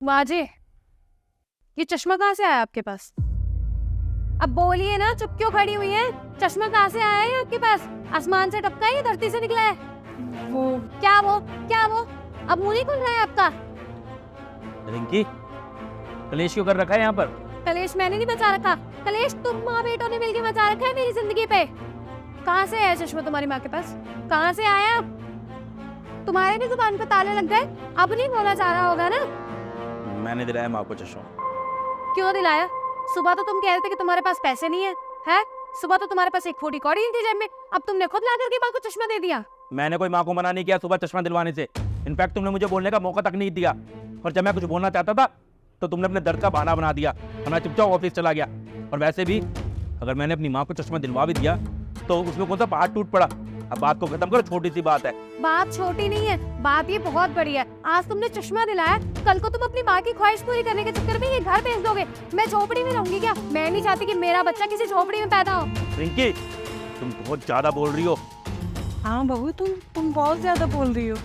वाह जी, ये चश्मा कहाँ से आया आपके पास? अब बोलिए ना, चुप क्यों खड़ी हुई है? चश्मा कहाँ से आया है आपके पास? आसमान से टपका है या धरती से निकला है? वो क्या वो? अब मुंह नहीं खुल रहा है आपका? रिंकी, कलेश क्यों कर रखा है यहाँ पर? कलेश मैंने नहीं मचा रखा, कलेश तुम माँ बेटों ने मिलके मचा रखा है मेरी जिंदगी पे। कहाँ से आया चश्मा तुम्हारी माँ के पास? कहाँ से आया? तुम्हारे भी जुबान पे ताले लग गए, अब नहीं बोला जा रहा होगा ना? मैंने दिलाया माँ को चश्मा। क्यों दिलाया? सुबह तो तुम कह रहे थे कि तुम्हारे पास पैसे नहीं है, हैं? सुबह तो तुम्हारे पास एक फूटी कौड़ी नहीं थी जेब में, अब तुमने खुद ला करके माँ को चश्मा दे दिया। मैंने कोई माँ को मना नहीं किया सुबह चश्मा दिलवाने से। इनफैक्ट तुमने मुझे बोलने का मौका तक नहीं दिया, और जब मैं कुछ बोलना चाहता था तो तुमने अपने दर्द का बहाना बना दिया और मैं चुपचाप ऑफिस चला गया। और वैसे भी अगर मैंने अपनी माँ को चश्मा दिलवा भी दिया तो उसमें कौन सा पहाड़ टूट पड़ा। अब बात को खत्म करो, छोटी सी बात है। बात छोटी नहीं है, बात ये बहुत बड़ी है। आज तुमने चश्मा दिलाया, कल को तुम अपनी माँ की ख्वाहिश पूरी करने के चक्कर में ये घर भेज दोगे। मैं झोपड़ी में रहूंगी क्या? मैं नहीं चाहती कि मेरा बच्चा किसी झोपड़ी में पैदा हो। रिंकी, तुम बहुत ज्यादा बोल रही हो। हाँ बहू, तुम बहुत ज्यादा बोल रही हो।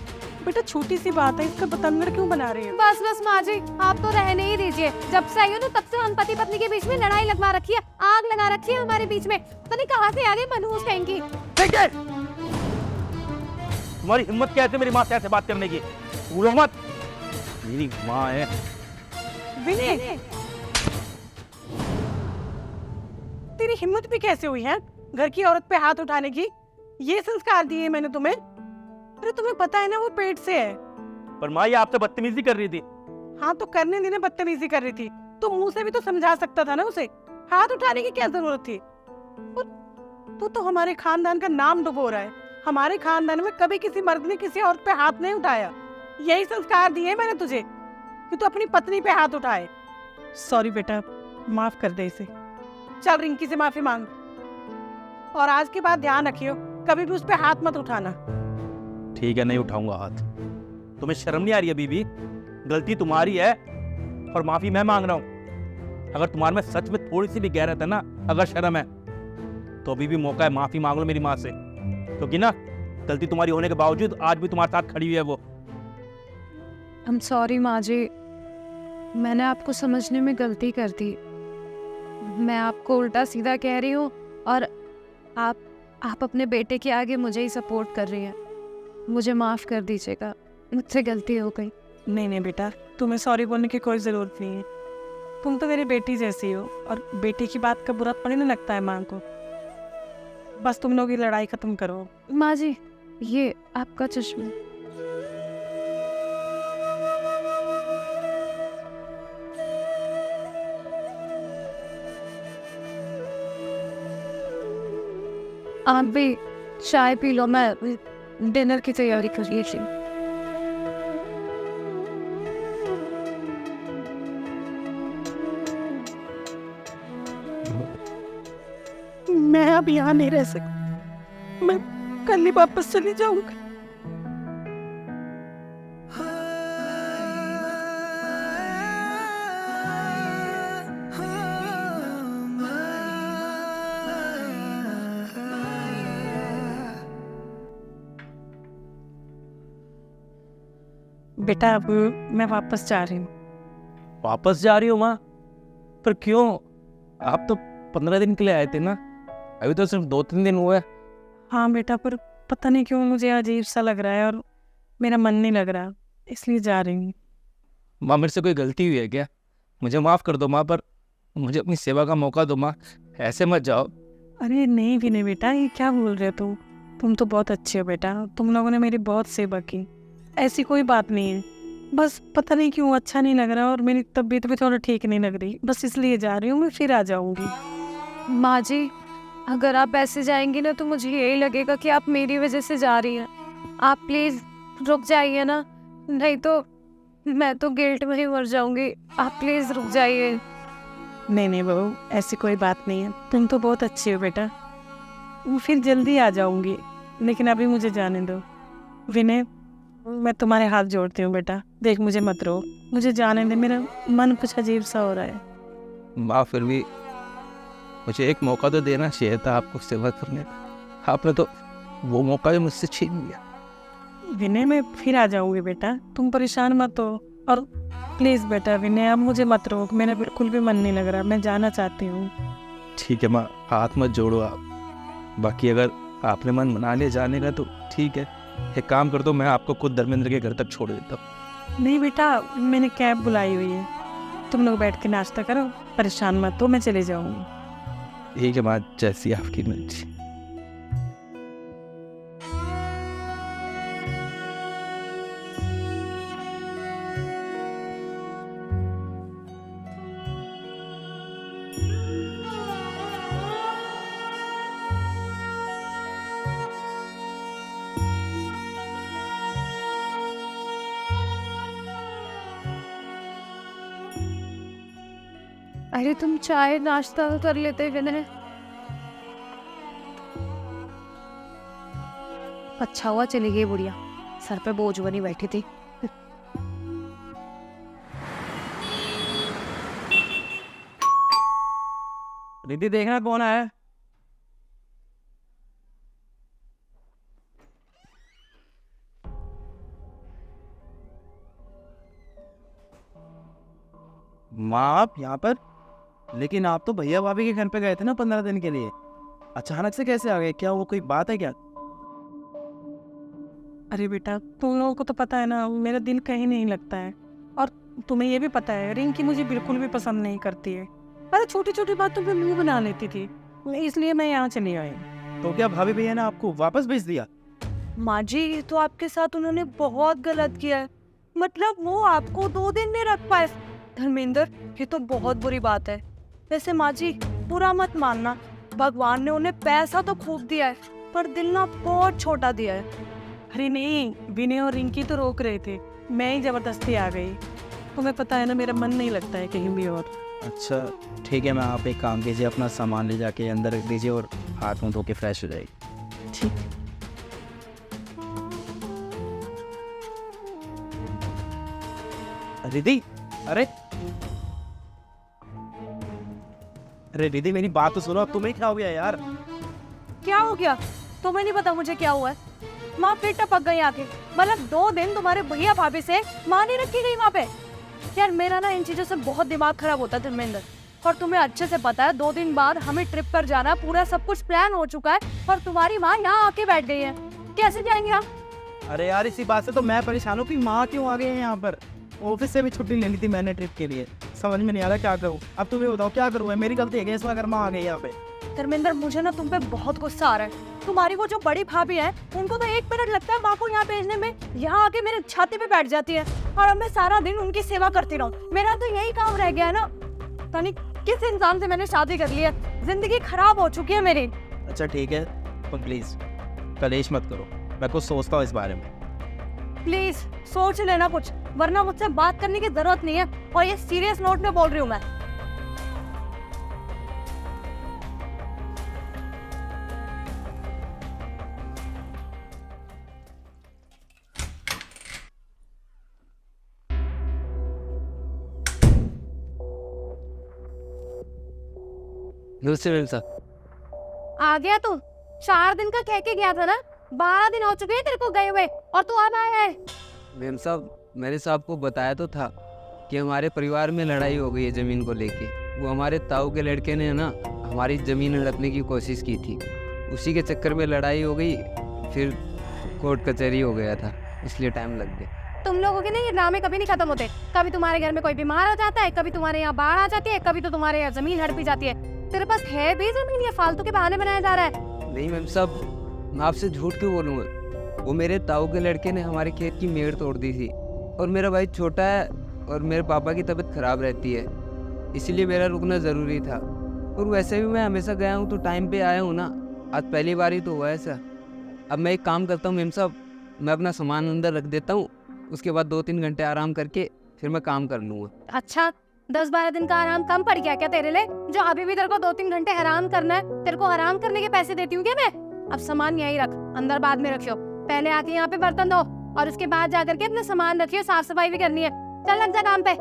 बेटा छोटी सी बात है, इसका बतंगड़ क्यों बना रही हो? बस बस माँ जी, आप तो रहने ही दीजिए। जब से आई हो ना तब से हम पति पत्नी के बीच में लड़ाई लगवा रखी है, आग लगा रखी है हमारे बीच में। पता नहीं कहाँ से आ गई मनहूस कहीं की। तुम्हारी हिम्मत कैसे मेरी माँ से ऐसे बात करने की? भूलो मत, मेरी माँ है। विनय, तेरी हिम्मत भी कैसे हुई है घर की औरत पे हाथ उठाने की? ये संस्कार दिए मैंने तुम्हें? अरे तुम्हें पता है ना वो पेट से है। पर माँ ये आपसे बदतमीजी कर रही थी। हाँ तो करने देने, बदतमीजी कर रही थी तो मुंह से भी तो समझा सकता था ना उसे। हाथ उठाने की क्या जरूरत थी? तू तो हमारे खानदान का नाम डुबो रहा है। हमारे खानदान में कभी किसी मर्द ने किसी औरत पे हाथ नहीं उठाया। यही संस्कार दिए मैंने तुझे कि तू अपनी पत्नी पे हाथ उठाए। सॉरी बेटा, माफ कर दे इसे। चल रिंकी से माफी मांग, और आज के बाद ध्यान रखियो कभी भी उस पे हाथ मत उठाना। ठीक है, नहीं उठाऊंगा हाथ। तुम्हें शर्म नहीं आ रही है बीबी? गलती तुम्हारी है और माफी मैं मांग रहा हूँ। अगर तुम्हारे में सच में थोड़ी सी भी गैरत है ना, अगर शर्म है, तो अभी भी मौका है, माफी मांग लो मेरी माँ से। क्योंकि ना गलती तुम्हारी होने के बावजूद आज भी तुम्हारे साथ खड़ी हुई है वो। I'm sorry माँ जी, मैंने आपको समझने में गलती कर दी। मैं आपको उल्टा सीधा कह रही हूँ और आप अपने बेटे के आगे मुझे ही सपोर्ट कर रही हैं। मुझे माफ़ कर दीजिएगा, मुझसे गलती हो गई। नहीं बेटा, तुम्हें सॉरी बोलने की कोई जरूरत नहीं है। तुम तो मेरी बेटी जैसी हो, और बेटी की बात का बुरा थोड़ी ना लगता है माँ को। बस तुम लोग की लड़ाई खत्म करो। माँ जी, ये आपका चश्मा। आप भी चाय पी लो, मैं डिनर की तैयारी कर रही थी। मैं अब यहाँ नहीं रह सकती, मैं कल ही वापस चली जाऊंगी। बेटा अब मैं वापस जा रही हूँ। वापस जा रही हो माँ? पर क्यों? आप तो 15 दिन के लिए आए थे ना, अभी तो सिर्फ 2-3 दिन हुए। हाँ बेटा, पर पता नहीं क्यों मुझे अजीब सा लग रहा है और मेरा मन नहीं लग रहा, इसलिए जा रही हूँ। माँ मेरे से कोई गलती हुई है क्या? मुझे माफ़ कर दो माँ, पर मुझे अपनी सेवा का मौका दो माँ, ऐसे मत जाओ। अरे नहीं भी नहीं बेटा, ये क्या बोल रहे हो तुम तो बहुत अच्छे हो बेटा, तुम लोगों ने मेरी बहुत सेवा की। ऐसी कोई बात नहीं है, बस पता नहीं क्यों अच्छा नहीं लग रहा और मेरी तबीयत भी थोड़ा ठीक नहीं लग रही, बस इसलिए जा रही हूँ। मैं फिर आ जाऊँगी। माँ जी, अगर आप ऐसे जाएंगी ना तो मुझे यही लगेगा कि आप मेरी वजह से जा रही हैं। आप प्लीज़ रुक जाइए ना, नहीं तो मैं तो गिल्ट में ही मर जाऊंगी। आप प्लीज़ रुक जाइए। नहीं बहू, ऐसी कोई बात नहीं है, तुम तो बहुत अच्छी हो बेटा। मैं फिर जल्दी आ जाऊँगी, लेकिन अभी मुझे जाने दो। विनय, मैं तुम्हारे हाथ जोड़ती हूँ बेटा, देख मुझे मत रो, मुझे जाने दे, मेरा मन कुछ अजीब सा हो रहा है। माँ फिर भी मुझे एक मौका तो देना चाहिए था आपको सेवा करने का। आपने तो वो मौका भी मुझसे छीन लिया। विनय, मैं फिर आ जाऊंगी बेटा, तुम परेशान मत हो। और प्लीज़ बेटा विनय, अब मुझे मत रोक, मेरा बिल्कुल भी मन नहीं लग रहा, मैं जाना चाहती हूँ। ठीक है माँ, हाथ मत जोड़ो आप। बाकी अगर आपने मन बना लिया जाने का तो ठीक है। एक काम कर दो, मैं आपको खुद धर्मेंद्र के घर तक छोड़ देता हूँ। नहीं बेटा, मैंने कैब बुलाई हुई है, तुम लोग बैठ के नाश्ता करो, परेशान मत हो, मैं चले जाऊँगी। ठीक है माँ, जैसी आपकी मर्जी। अरे तुम चाय नाश्ता कर लेते विनय। अच्छा हुआ चली गई बुढ़िया, सर पे बोझ बनी बैठी थी। रिद्धि, देखना कौन आया। माँ आप यहाँ पर? लेकिन आप तो भैया भाभी के घर पे गए थे ना 15 दिन के लिए, अचानक से कैसे आ गए? क्या वो कोई बात है क्या? अरे बेटा, तुम लोगों को तो पता है ना, मेरा दिल कहीं नहीं लगता है, और तुम्हें ये भी पता है रिंकी मुझे बिल्कुल भी पसंद नहीं करती है। अरे छोटी छोटी बातों पे मुंह बना लेती थी, इसलिए मैं यहाँ चली आई। तो क्या भाभी भैया ने आपको वापस भेज दिया? माँ जी, तो आपके साथ उन्होंने बहुत गलत किया है, मतलब वो आपको 2 दिन नहीं रख पाए। धर्मेंद्र, ये तो बहुत बुरी बात है। वैसे माँ जी, बुरा मत मानना, भगवान ने उन्हें पैसा तो खूब दिया है, पर दिल ना बहुत छोटा दिया है। अरे नहीं, विनय और रिंकी तो रोक रहे थे, मैं ही जबरदस्ती आ गई। तुम्हें पता है ना, मेरा मन नहीं लगता है कहीं भी। और अच्छा ठीक है, मैं आप एक काम कीजिए, अपना सामान ले जाके अंदर रख दीजिए और हाथ मुंह धो के फ्रेश हो जाइए। ठीक। रिद्धि, अरे अरे रिद्धि, मेरी बात तो सुनो, अब तुम्हें क्या हो गया यार? क्या हो गया? तुम्हें नहीं पता मुझे क्या हुआ है? माँ फिर टपक गई आके, मतलब 2 दिन तुम्हारे भैया भाभी से माँ नहीं रखी गई वहाँ पे। यार मेरा ना इन चीजों से बहुत दिमाग खराब होता है धर्मेंद्र, और तुम्हें अच्छे से पता है 2 दिन बाद हमें ट्रिप पर जाना, पूरा सब कुछ प्लान हो चुका है, और तुम्हारी माँ यहाँ आके बैठ गई है। कैसे जाएंगे हम? अरे यार, इसी बात से तो मैं परेशान हूँ कि माँ क्यों आ गई है यहाँ पर। ऑफिस से भी छुट्टी ले ली थी मैंने ट्रिप के लिए, समझ में नहीं आ रहा क्या करूँ। अब तुम्हें बताओ क्या करूँ, मेरी गलती है क्या इसमें अगर माँ आ गई यहाँ पे? धर्मेंद्र, मुझे ना तुम पे बहुत गुस्सा आ रहा है। तुम्हारी वो जो बड़ी भाभी है, उनको तो 1 मिनट लगता है माँ को यहाँ भेजने में, यहाँ आके मेरे छाती पे बैठ जाती है, और अब मैं सारा दिन उनकी सेवा करती रहूँ। मेरा तो यही काम रह गया है ना। पता नहीं किस इंसान से मैंने शादी कर ली है, जिंदगी खराब हो चुकी है मेरी। अच्छा ठीक है, तुम प्लीज कलेश मत करो, मैं कुछ सोचता हूँ इस बारे में। प्लीज सोच लेना कुछ, वरना मुझसे बात करने की जरूरत नहीं है, और ये सीरियस नोट में बोल रही हूँ मैं। नमस्ते मैम साहब। आ गया तू? 4 दिन का कह के गया था ना, 12 दिन हो चुके हैं तेरे को गए हुए, और तू अब आया है। मैम साहब, मैंने साहब को बताया तो था कि हमारे परिवार में लड़ाई हो गई है ज़मीन को लेके। वो हमारे ताऊ के लड़के ने ना हमारी ज़मीन हड़पने की कोशिश की थी, उसी के चक्कर में लड़ाई हो गई, फिर कोर्ट कचहरी हो गया था, इसलिए टाइम लग गया। तुम लोगों के ना ये ड्रामे कभी नहीं खत्म होते। कभी तुम्हारे घर में कोई बीमार हो जाता है, कभी तुम्हारे यहाँ बाढ़ आ जाती है, कभी तो तुम्हारे यहाँ जमीन हड़पी जाती है। तेरे पास है भी जमीन, ये फालतू के बहाने बनाया जा रहा है। नहीं मैम साहब, मैं आपसे झूठ क्यों बोलूँगा? वो मेरे ताऊ के लड़के ने हमारे खेत की मेड़ तोड़ दी थी, और मेरा भाई छोटा है और मेरे पापा की तबीयत खराब रहती है, इसीलिए मेरा रुकना ज़रूरी था। और वैसे भी मैं हमेशा गया हूँ तो टाइम पे आया हूँ ना, आज पहली बार ही तो हुआ है ऐसा। अब मैं एक काम करता हूँ मैम साहब, मैं अपना सामान अंदर रख देता हूँ, उसके बाद 2-3 घंटे आराम करके फिर मैं काम कर लूँगा। अच्छा, 10-12 दिन का आराम कम पड़ गया क्या तेरे लिए? जो अभी भी तेरे को 2-3 घंटे आराम करना है, तेरे को आराम करने के पैसे देती हूँ क्या मैं? अब सामान यहीं रख, अंदर बाद में रखियो। पहले आके यहाँ पे बर्तन धो, और उसके बाद जाकर के अपना सामान रखियो, साफ सफाई भी करनी है। चल लग जा काम पे।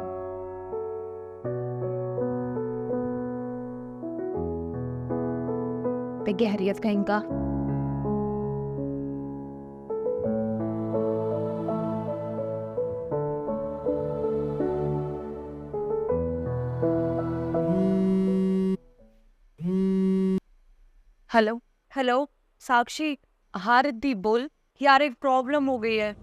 बेगहरियत कहीं का। हेलो। हेलो साक्षी, हाँ रिद्धि बोल। यार एक प्रॉब्लम हो गई है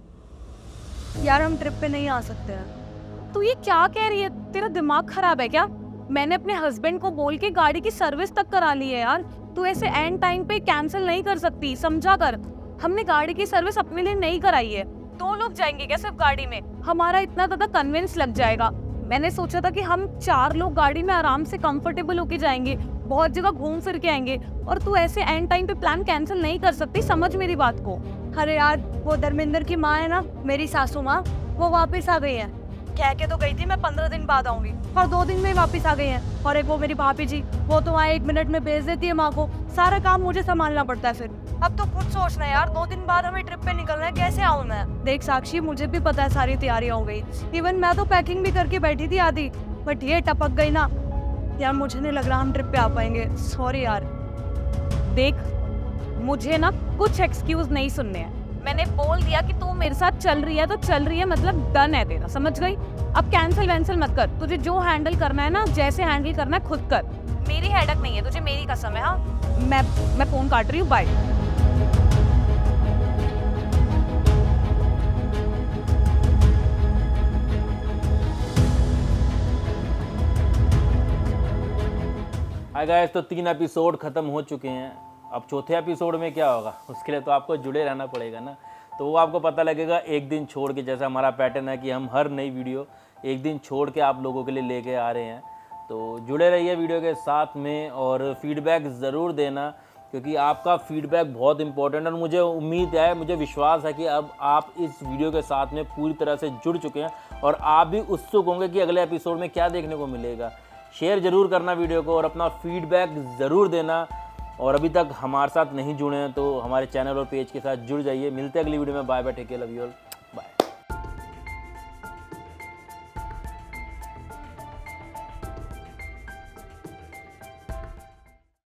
यार, हम ट्रिप पे नहीं आ सकते हैं। तू ये क्या कह रही है? तेरा दिमाग खराब है क्या? मैंने अपने हस्बैंड को बोल के गाड़ी की सर्विस तक करा ली है यार। तू ऐसे एंड टाइम पे कैंसिल नहीं कर सकती, समझा कर। हमने गाड़ी की सर्विस अपने लिए नहीं कराई है। 2 लोग जाएंगे क्या सिर्फ गाड़ी में? हमारा इतना ज्यादा कन्विंस लग जाएगा। मैंने सोचा था कि हम 4 लोग गाड़ी में आराम से कंफर्टेबल होके जाएंगे, बहुत जगह घूम फिर के आएंगे, और तू ऐसे एंड टाइम पे प्लान कैंसिल नहीं कर सकती, समझ मेरी बात को। अरे यार वो धर्मेंद्र की माँ है ना, मेरी सासू माँ, वो वापस आ गई है। कह के तो गई थी मैं 15 दिन बाद आऊंगी, और 2 दिन में वापस आ गई है। और एक वो मेरी भाभी जी, वो तो वहाँ 1 मिनट में भेज देती है माँ को। सारा काम मुझे संभालना पड़ता है फिर। अब तो खुद सोचना यार, 2 दिन बाद हमें ट्रिप पे निकलना है, कैसे आऊँ मैं? देख साक्षी, मुझे भी पता है सारी तैयारियां हो गई, इवन मैं तो पैकिंग भी करके बैठी थी आधी, बट ये टपक गई ना यार, मुझे नहीं लग रहा हम ट्रिप पे आ पाएंगे। सॉरी यार। देख, मुझे ना कुछ एक्सक्यूज नहीं सुनने हैं। मैंने बोल दिया कि तू मेरे साथ चल रही है तो चल रही है, मतलब डन है तेरा, समझ गई? अब कैंसिल वैंसिल मत कर। तुझे जो हैंडल करना है ना, जैसे हैंडल करना है खुद कर। मेरी हेडक नहीं है तुझे, मेरी कसम है। हाँ, मैं फोन काट रही हूँ, बाय। हाय गाइस, तो 3 एपिसोड ख़त्म हो चुके हैं। अब चौथे एपिसोड में क्या होगा उसके लिए तो आपको जुड़े रहना पड़ेगा ना। तो वो आपको पता लगेगा एक दिन छोड़ के। जैसा हमारा पैटर्न है कि हम हर नई वीडियो एक दिन छोड़ के आप लोगों के लिए लेके आ रहे हैं। तो जुड़े रहिए वीडियो के साथ में और फीडबैक ज़रूर देना, क्योंकि आपका फीडबैक बहुत इंपॉर्टेंट है। और मुझे उम्मीद है, मुझे विश्वास है कि अब आप इस वीडियो के साथ में पूरी तरह से जुड़ चुके हैं और आप भी उत्सुक होंगे कि अगले एपिसोड में क्या देखने को मिलेगा। शेयर ज़रूर करना वीडियो को और अपना फीडबैक ज़रूर देना। और अभी तक हमारे साथ नहीं जुड़े हैं तो हमारे चैनल और पेज के साथ जुड़ जाइए। मिलते हैं अगली वीडियो में। Bye bye, take care, love you all.